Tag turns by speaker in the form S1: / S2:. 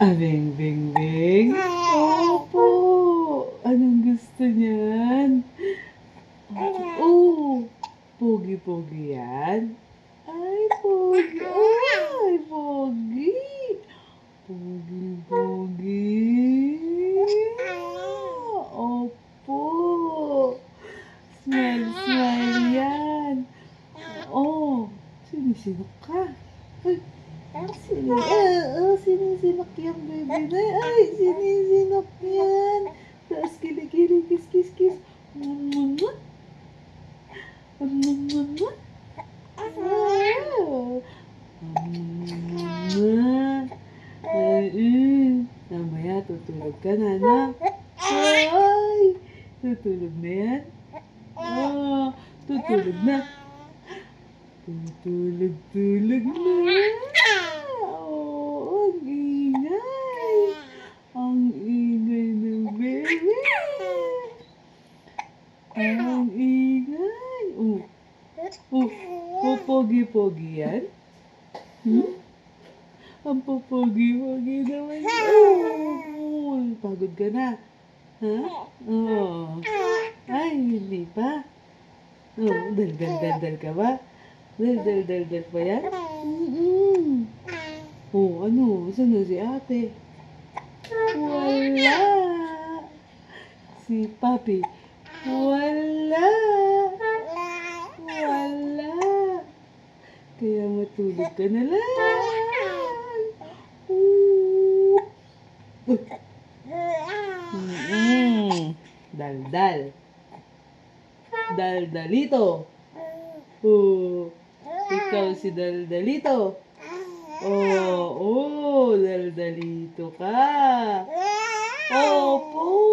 S1: Abeng, beng, beng. Opo. Anong gusto niyan? Oh, pogi-pogi yan. Ay, pogi. Ay, pogi. Pogi-pogi. Opo. Smile, smile yan. Oh, sinisinok ka. Ay, sinisinok yung baby na. Ay, sinisinok yan. Tapos kilikili, kiss, kiss, kiss. Mwah, mwah. Wow. Mamaya tutulog ka na, na. Ay, tutulog na yan. Oh, tutulog na. Tulog na. Oh, ang ingay. Ang ingay ng baby. Ang ingay. Pogi-pogi yan. Ang pogi naman. Pagod ka na. Ha? Oh. Ay, hindi pa. Dal ka ba? Dal pa yan? Ano? Saan na si ate? Wala. Si papi. Wala. Kaya matulog ka na lang. Daldal. Daldalito. Ikaw si Daldalito. Daldalito ka. Opo.